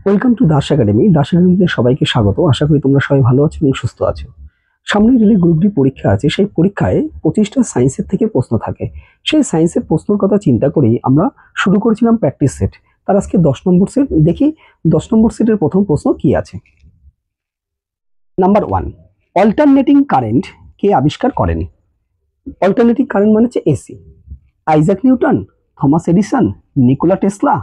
Welcome to Das academy. Das একাডেমিতে সবাইকে স্বাগত। আশা করি তোমরা সবাই ভালো আছো এবং সুস্থ আছো। সামনে রেলে গ্রুপ ডি পরীক্ষা আছে, সেই পরীক্ষায় 25টা সায়েন্সের থেকে প্রশ্ন থাকে। সেই সায়েন্সের প্রশ্নের কথা চিন্তা করেই আমরা শুরু করেছিলাম প্র্যাকটিস সেট। তার আজকে 10 নম্বর সেট দেখি। 10 নম্বর সেটের প্রথম প্রশ্ন কি আছে। নাম্বার 1, অল্টারনেটিং কারেন্ট কে আবিষ্কার করেন? অল্টারনেটিং কারেন্ট মানে হচ্ছে AC. Isaac Newton, Thomas Edison, Nikola Tesla,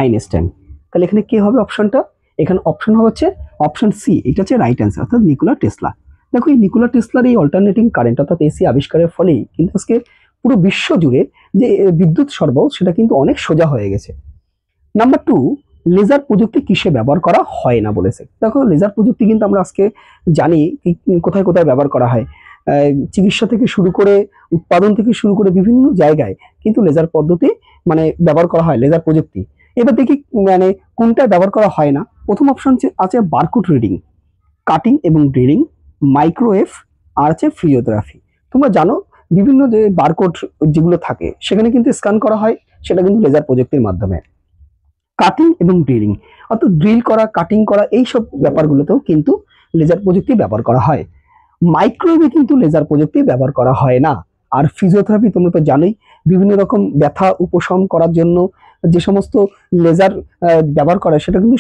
Einstein. তাহলে এখানে কে হবে অপশনটা? এখানে অপশন হচ্ছে অপশন সি, এটা হচ্ছে রাইট অ্যান্সার, অর্থাৎ নিকোলা টেসলা। দেখো এই নিকোলা টেসলার এই অল্টারনেটিং কারেন্ট অর্থাৎ এসি আবিষ্কারের ফলেই কিন্তু আজকে পুরো বিশ্ব জুড়ে যে বিদ্যুৎ সরবরাহ সেটা কিন্তু অনেক সোজা হয়ে গেছে। নাম্বার 2, লেজার প্রযুক্তি কিসে ব্যবহার করা হয় না বলেছে। দেখো লেজার প্রযুক্তি কিন্তু আমরা আজকে জানি কোথায় কোথায় ব্যবহার করা হয়। চিকিৎসা থেকে শুরু করে উৎপাদন থেকে শুরু করে বিভিন্ন জায়গায় কিন্তু লেজার পদ্ধতি মানে ব্যবহার করা হয়, লেজার প্রযুক্তি। এবার দেখি মানে কোনটা ব্যবহার করা হয় না। প্রথম অপশন আছে বারকোড রিডিং, কাটিং এবং ড্রিলিং, মাইক্রোওয়েভ, আর আছে ফিজিওথেরাপি। তোমরা জানো বিভিন্ন যে বারকোড যেগুলো থাকে সেখানে কিন্তু স্ক্যান করা হয়, সেটা কিন্তু লেজার প্রযুক্তির মাধ্যমে। কাটিং এবং ড্রিলিং অর্থাৎ ড্রিল করা, কাটিং করা, এইসব ব্যাপারগুলোতেও কিন্তু লেজার প্রযুক্তি ব্যবহার করা হয়। মাইক্রোওয়েভে কিন্তু লেজার প্রযুক্তি ব্যবহার করা হয় না। আর ফিজিওথেরাপি তোমরা তো জানোই, বিভিন্ন রকম ব্যথা উপশম করার জন্য যে সমস্ত লেজার ব্যবহার করা সেটা কিন্তু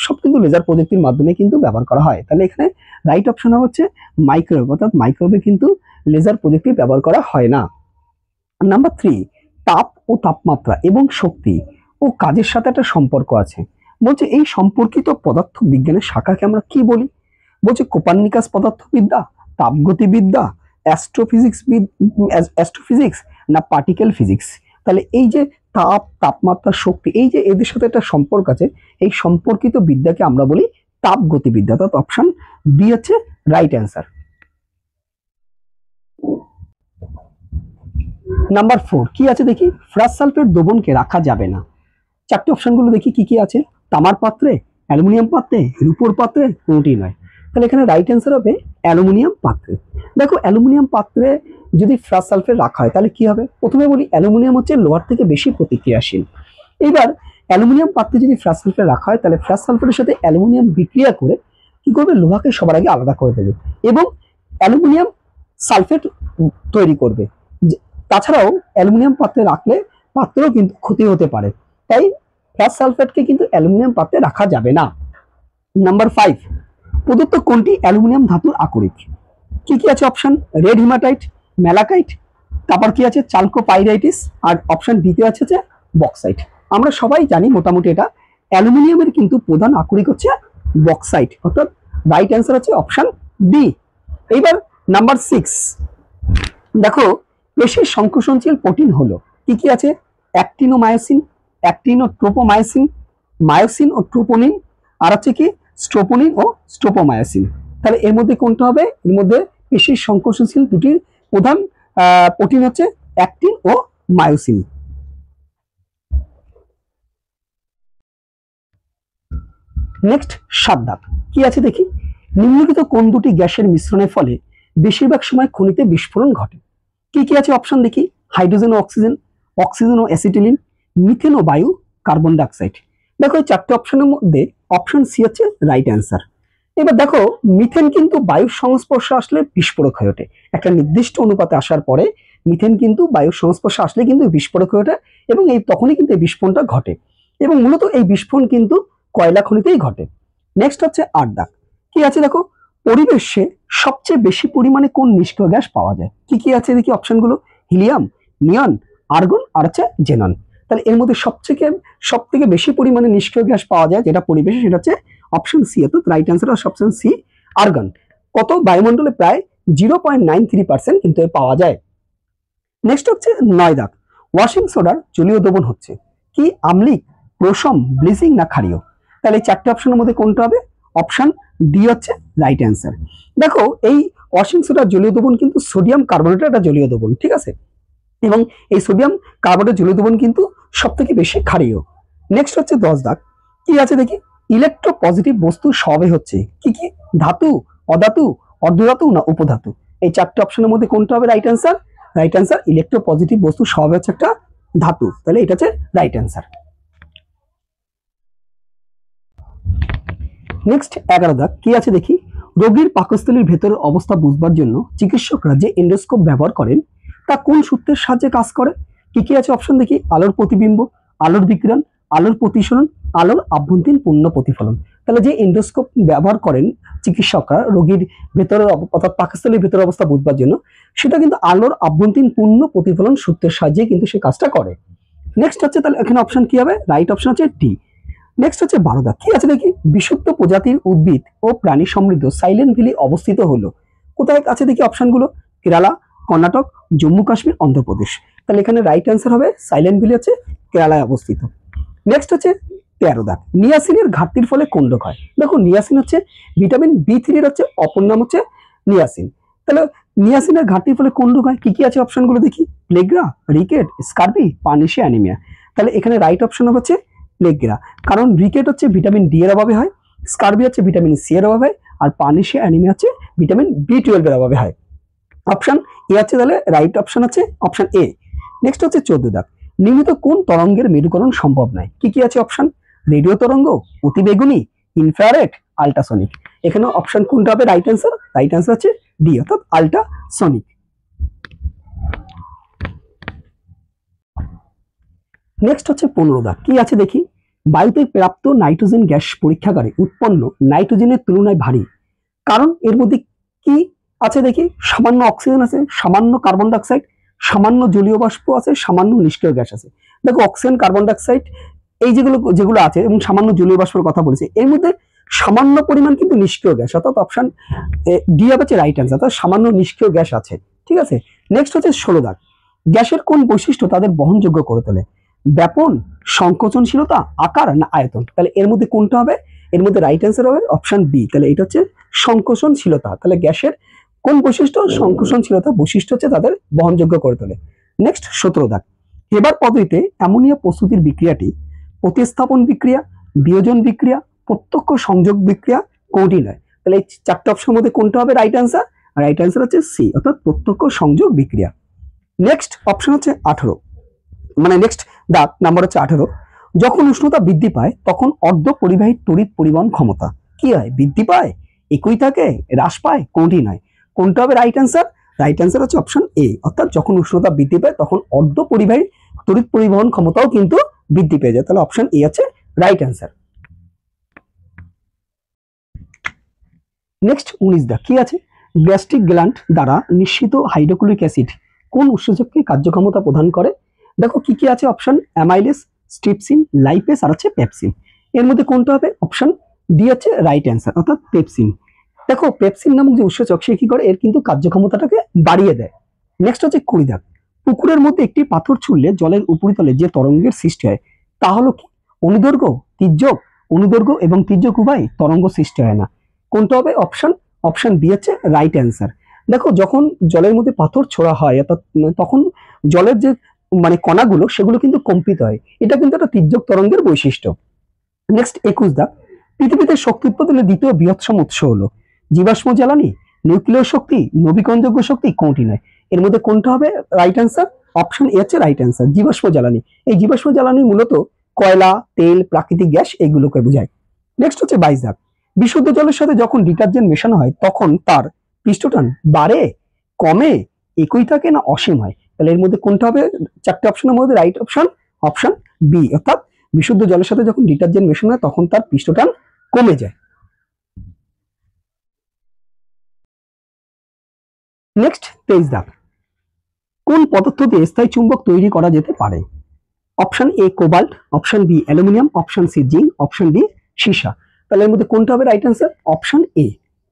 সব কিন্তু লেজার প্রযুক্তির মাধ্যমে কিন্তু ব্যবহার করা হয়। তাহলে এখানে রাইট অপশন হচ্ছে মাইক্রোওয়েভ, অর্থাৎ মাইক্রোওয়েভে কিন্তু লেজার প্রযুক্তি ব্যবহার করা হয় না। নাম্বার 3, তাপ ও তাপমাত্রা এবং শক্তি ও কাজের সাথে একটা সম্পর্ক আছে। বলছে এই সম্পর্কিত পদার্থ বিজ্ঞানের শাখাকে আমরা কি বলি? বলছে কোপার্নিকাস পদার্থবিদ্যা, তাপগতিবিদ্যা, অ্যাস্ট্রোফিজিক্স না পার্টিকেল ফিজিক্স। তাহলে এই যে তাপ, তাপমাত্রা, শক্তি, এই যে এদের সাথে একটা সম্পর্ক আছে, এই সম্পর্কিত বিদ্যাকে আমরা বলি তাপগতিবিদ্যা। অর্থাৎ অপশন ডি হচ্ছে রাইট অ্যান্সার। নাম্বার 4 কি আছে দেখি। ফেরাস সালফেট দ্রবণকে রাখা যাবে না। চারটি অপশনগুলো দেখি কি কি আছে। তামার পাত্রে, অ্যালুমিনিয়াম পাত্রে, রূপোর পাত্রে, কোনটি নয়। তাহলে এখানে রাইট অ্যান্সার হবে অ্যালুমিনিয়াম পাত্রে। দেখো অ্যালুমিনিয়াম পাত্রে যদি ফেরাস সালফেট রাখা হয় তাহলে কি হবে? প্রথমে বলি অ্যালুমিনিয়াম হচ্ছে লোহার থেকে বেশি প্রতিক্রিয়াশীল। এবার অ্যালুমিনিয়াম পাত্রে যদি ফেরাস সালফেট রাখা হয় তাহলে ফেরাস সালফেটের সাথে অ্যালুমিনিয়াম বিক্রিয়া করে কি করবে? লোহাকে সবার আগে আলাদা করে দেবে এবং অ্যালুমিনিয়াম সালফেট তৈরি করবে। তাছাড়াও অ্যালুমিনিয়াম পাত্রে রাখলে পাত্রেও কিন্তু ক্ষতি হতে পারে, তাই ফেরাস সালফেটকে কিন্তু অ্যালুমিনিয়াম পাত্রে রাখা যাবে না। নাম্বার 5, প্রদত্ত কোনটি অ্যালুমিনিয়াম ধাতুর আকরিক? কি কি আছে অপশন? রেড হিমাটাইট, ম্যালাকাইট, তারপর কি আছে চালকোপাইরাইটিস, আর অপশন ডিতে আছে যে বক্সাইট। আমরা সবাই জানি মোটামুটি এটা অ্যালুমিনিয়ামের কিন্তু প্রধান আকরিক হচ্ছে বক্সাইট, অর্থাৎ রাইট অ্যান্সার হচ্ছে অপশন ডি। এইবার নাম্বার 6, দেখো পেশির সংকোচনশীল প্রোটিন হলো কি কি আছে? অ্যাক্টিন ও মায়োসিন, অ্যাক্টিন ও ট্রোপোমায়োসিন, মায়োসিন ও ট্রোপোনিন, আর হচ্ছে কি স্ট্রোপোনিন ও স্ট্রোপোমায়োসিন। তাহলে এর মধ্যে কোনটা হবে? এর মধ্যে পেশির সংকোচনশীল দুটির প্রধান প্রোটিন হচ্ছে অ্যাক্টিন ও মায়োসিন। নেক্সট 7 ধাপ কি আছে দেখি। নিম্নলিখিত কোন দুটি গ্যাসের মিশ্রণের ফলে বেশিরভাগ সময় খনিতে বিস্ফোরণ ঘটে? কি কি আছে অপশন দেখি। হাইড্রোজেন ও অক্সিজেন, অক্সিজেন ও অ্যাসিটিলিন, মিথেন ও বায়ু, কার্বন ডাইঅক্সাইড। দেখো এই চারটে অপশনের মধ্যে অপশন সি হচ্ছে রাইট অ্যান্সার। এবার দেখো মিথেন কিন্তু বায়ুর সংস্পর্শে আসলে বিস্ফোরক হয়ে ওঠে। একটা নির্দিষ্ট অনুপাতে আসার পরে মিথেন কিন্তু বায়ুর সংস্পর্শে আসলে কিন্তু বিস্ফোরক হয়ে ওঠে এবং এই তখনই কিন্তু এই বিস্ফোরণটা ঘটে এবং মূলত এই বিস্ফোরণ কিন্তু কয়লা খনিতেই ঘটে। নেক্সট হচ্ছে 8 দাগ কি আছে দেখো। পরিবেশে সবচেয়ে বেশি পরিমাণে কোন নিষ্ক্রিয় গ্যাস পাওয়া যায়? কি কি আছে দেখি অপশনগুলো। হিলিয়াম, নিয়ন, আর্গন, আর হচ্ছে জেনন। তাহলে এর মধ্যে সব থেকে বেশি পরিমাণে নিষ্ক্রিয় গ্যাস পাওয়া যায় যেটা পরিবেশে, সেটা হচ্ছে অপশন সি, অর্থাৎ right answer option C argon. কত? বায়ুমণ্ডলে প্রায় 0.93% কিন্তু পাওয়া যায়। নেক্সট হচ্ছে 9 দাগ। ওয়াশিং সোডার জলীয় দ্রবণ হচ্ছে কি? আম্লিক, প্রশম, ব্লিচিং না ক্ষারীয়? তাহলে এই চারটে অপশনের মধ্যে কোনটা হবে? অপশন ডি হচ্ছে রাইট অ্যান্সার। দেখো এই ওয়াশিং সোডার জলীয় দ্রবণ কিন্তু সোডিয়াম কার্বনেটের একটা জলীয় দ্রবণ, ঠিক আছে, এবং এই সোডিয়াম কার্বনেটের জলীয় দ্রবণ কিন্তু সব থেকে বেশি ক্ষারীয়। নেক্সট হচ্ছে 10 দাগ কি আছে দেখি। ইলেকট্রো পজিটিভ বস্তু সবে হচ্ছে কি কি? ধাতু, অধাতু, অর্ধধাতু না উপধাতু? এই চারটে অপশনের মধ্যে কোনটা হবে right answer? Right answer electro positive বস্তু সব হচ্ছে একটা ধাতু, তাহলে এটা হচ্ছে রাইট অ্যান্সার। নেক্সট 11 দাগ কি আছে দেখি। রোগীর পাকস্থলীর ভেতরের অবস্থা বুঝবার জন্য চিকিৎসকরা যে এন্ডোস্কোপ ব্যবহার করেন তা কোন সূত্রের সাহায্যে কাজ করে? কি কি আছে অপশন দেখি। আলোর প্রতিবিম্ব, আলোর বিকিরণ, আলোর প্রতিসরণ, আলোর আভ্যন্তরীণ পূর্ণ প্রতিফলন। তাহলে যে এন্ডোস্কোপ ব্যবহার করেন চিকিৎসকরা রোগীর ভেতরের অর্থাৎ পাকস্থলীর ভেতরের অবস্থা বুঝবার জন্য, সেটা কিন্তু আলোর আভ্যন্তরীণ পূর্ণ প্রতিফলন সূত্রের সাহায্যে কিন্তু সে কাজটা করে। নেক্সট হচ্ছে তাহলে এখানে অপশন কি হবে? রাইট অপশন হচ্ছে ডি। নেক্সট হচ্ছে 12 দাগ কি আছে দেখি। বিশুদ্ধ প্রজাতির উদ্ভিদ ও প্রাণী সমৃদ্ধ সাইলেন্ট ভ্যালি অবস্থিত হলো কোথায় আছে দেখি অপশনগুলো। কেরালা, কর্ণাটক, জম্মু কাশ্মীর, অন্ধ্রপ্রদেশ। তাহলে এখানে রাইট অ্যান্সার হবে সাইলেন্ট ভ্যালি হচ্ছে কেরালায় অবস্থিত। নেক্সট হচ্ছে 13 দাগ। নিয়াসিনের ঘাটতির ফলে কোন রোগ হয়? দেখো নিয়াসিন হচ্ছে ভিটামিন B3 এর হচ্ছে অপর নাম হচ্ছে নিয়াসিন। তাহলে নিয়াসিনের ঘাটতির ফলে কোন রোগ হয়? কি কি আছে অপশনগুলো দেখি। Pellagra, rickets, scurvy, পার্নিশিয়া anaemia. তাহলে এখানে রাইট অপশন হচ্ছে প্লেগ্রা। কারণ রিকেট হচ্ছে ভিটামিন ডি এর অভাবে হয়, স্কারবি হচ্ছে ভিটামিন সি এর অভাবে, আর পার্নিশিয়া অ্যানিমিয়া হচ্ছে ভিটামিন B12 এর অভাবে হয়। অপশন এ আছে, তাহলে রাইট অপশন আছে অপশন এ। নেক্সট হচ্ছে 14 দাগ। নিয়মিত কোন তরঙ্গের মেরুকরণ সম্ভব নয়? কি কি আছে অপশন। রেডিও তরঙ্গ, অতিবেগুনি, ইনফ্রারেড, আল্ট্রাসনিক। এখানে অপশন কোনটা হবে রাইট অ্যান্সার? রাইট অ্যান্সার হচ্ছে ডি অর্থাৎ আল্ট্রাসনিক। নেক্সট হচ্ছে 15 দাগ কি আছে দেখি। বায়ুতে প্রাপ্ত নাইট্রোজেন গ্যাস পরীক্ষাগারে উৎপন্ন নাইট্রোজেনের তুলনায় ভারী, কারণ এর মধ্যে কি আছে দেখি। সামান্য অক্সিজেন আছে, সামান্য কার্বন ডাইঅক্সাইড, সামান্য জলীয় বাষ্প আছে, সামান্য নিষ্ক্রিয় গ্যাস আছে। দেখো অক্সিজেন, কার্বন ডাইঅক্সাইড এই যেগুলো যেগুলো আছে এবং সামান্য জলীয় বাষ্পের কথা বলেছে, এর মধ্যে সামান্য পরিমাণ কিন্তু নিষ্ক্রিয় গ্যাস, অর্থাৎ অপশন ডি হচ্ছে রাইট অ্যান্সার, অর্থাৎ সামান্য নিষ্ক্রিয় গ্যাস আছে। ঠিক আছে। নেক্সট হচ্ছে 16 দাগ। গ্যাসের কোন বৈশিষ্ট্য তাদের বহনযোগ্য করে তোলে? ব্যাপন, সংকোচনশীলতা, আকার না আয়তন? তাহলে এর মধ্যে কোনটা হবে? এর মধ্যে রাইট অ্যান্সার হবে অপশন বি। তাহলে এটা হচ্ছে সংকোচনশীলতা। তাহলে গ্যাসের কোন বৈশিষ্ট্য? সংকোচনশীলতা বৈশিষ্ট্য হচ্ছে তাদের বহনযোগ্য করে তোলে। নেক্সট 17 দাগ। হেবার পদ্ধতিতে অ্যামোনিয়া প্রস্তুতির বিক্রিয়াটি প্রতিস্থাপন বিক্রিয়া, বিয়োজন বিক্রিয়া, প্রত্যক্ষ সংযোগ বিক্রিয়া কোনটি নয়? তাহলে এই চারটে অপশনের মধ্যে কোনটা হবে রাইট অ্যান্সার? রাইট অ্যান্সার হচ্ছে সি অর্থাৎ প্রত্যক্ষ সংযোগ বিক্রিয়া। নেক্সট অপশন হচ্ছে 18, মানে নেক্সট দাগ নাম্বার হচ্ছে 18। যখন উষ্ণতা বৃদ্ধি পায় তখন অর্ধ পরিবাহী তড়িৎ পরিবহন ক্ষমতা কি হয়? বৃদ্ধি পায়, একই থাকে, হ্রাস পায়, কোনটি নয়? কোনটা হবে রাইট অ্যান্সার? রাইট অ্যান্সার হচ্ছে অপশন এ অর্থাৎ যখন উষ্ণতা বৃদ্ধি পায় তখন অর্ধ পরিবাহী তড়িৎ পরিবহন ক্ষমতাও কিন্তু বৃদ্ধি পেয়ে যায়। তাহলে অপশন এ আছে রাইট অ্যান্সার। নেক্সট 19 দাগ কি আছে। গ্যাস্ট্রিক গ্ল্যান্ড দ্বারা নিঃসৃত হাইড্রোক্লোরিক অ্যাসিড কোন উৎসেচককে কার্যক্ষমতা প্রদান করে? দেখো কি কি আছে অপশন। অ্যামাইলেস, স্ট্রিপসিন, লাইপেস আর হচ্ছে পেপসিন। এর মধ্যে কোনটা হবে? অপশন ডি হচ্ছে রাইট অ্যান্সার অর্থাৎ পেপসিন। দেখো পেপসিন নামক যে উৎসেচক সে কি করে? এর কিন্তু কার্যক্ষমতাটাকে বাড়িয়ে দেয়। নেক্সট হচ্ছে 20 দাগ। পুকুরের মধ্যে একটি পাথর ছুঁড়লে জলের উপরিতলে যে তরঙ্গের সৃষ্টি হয় তা হলো কি? অনুদৈর্ঘ্য, তির্যক, অনুদৈর্ঘ্য এবং তির্যক উভয় তরঙ্গ সৃষ্টি হয় না। কোনটা হবে? অপশন বি হচ্ছে রাইট অ্যান্সার। দেখো যখন জলের মধ্যে পাথর ছোড়া হয় অর্থাৎ তখন জলের যে মানে কণাগুলো সেগুলো কিন্তু কম্পিত হয়, এটা কিন্তু একটা তির্যক তরঙ্গের বৈশিষ্ট্য। নেক্সট 21 দাগ। পৃথিবীতে শক্তি উৎপাদনের দ্বিতীয় বৃহত্তম উৎস হলো জীবাশ্ম জ্বালানি, নিউক্লিয় শক্তি, নবীকরণযোগ্য শক্তি, কোনটি নয়? এর মধ্যে কোনটা হবে রাইট অ্যান্সার? অপশন এ হচ্ছে রাইট অ্যান্সার, জীবাশ্ম জ্বালানি। এই জীবাশ্ম জ্বালানি মূলত কয়লা, তেল, প্রাকৃতিক গ্যাস এগুলোকে বোঝায়। নেক্সট হচ্ছে 22 দাগ। বিশুদ্ধ জলের সাথে যখন ডিটারজেন্ট মেশানো হয় তখন তার পৃষ্ঠটান বাড়ে, কমে, একই থাকে না অসীম হয়? তাহলে এর মধ্যে কোনটা হবে? চারটে অপশনের মধ্যে রাইট অপশন বি অর্থাৎ বিশুদ্ধ জলের সাথে যখন ডিটারজেন্ট মেশানো হয় তখন তার পৃষ্ঠটান কমে যায়। নেক্সট 23 দাগ। কোন পদার্থ দিয়ে স্থায়ী চুম্বক তৈরি করা যেতে পারে? Option A cobalt, option B aluminium, option C zinc, option D সীসা। তাহলে এর মধ্যে কোনটা হবে right answer? Option A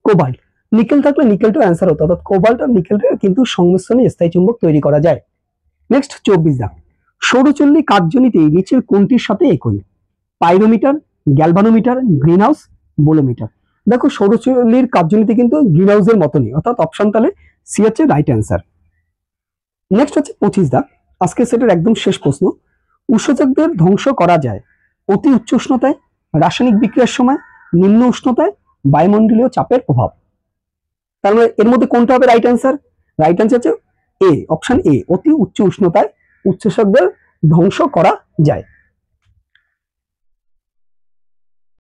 cobalt. Nickel থাকলে নিকেলটা অ্যান্সার হতো, অর্থাৎ কোবাল্ট আর নিকেলটা কিন্তু সংমিশ্রণে স্থায়ী চুম্বক তৈরি করা যায়। নেক্সট 24 দাগ। সৌরচুল্লী কার্যনীতি নিচের কোনটির সাথে একই? Pyrometer, galvanometer, greenhouse, bolometer. দেখো সৌরচুল্লীর কার্যনীতি কিন্তু গ্রিনহাউসের মতনই, অর্থাৎ অপশন তাহলে সি হচ্ছে রাইট অ্যান্সার। নেক্সট হচ্ছে 25 দাগ। আজকে সেটার একদম শেষ প্রশ্ন। উৎসেচকদের ধ্বংস করা যায় অতি উচ্চ উষ্ণতায়, রাসায়নিক বিক্রিয়ার সময়, নিম্ন উষ্ণতায়, বায়ুমণ্ডলীয় চাপের প্রভাব। তার মানে এর মধ্যে কোনটা হবে রাইট অ্যান্সার? রাইট অ্যান্সার হচ্ছে এ অপশন এ অতি উচ্চ উষ্ণতায় উৎসেচকদের ধ্বংস করা যায়।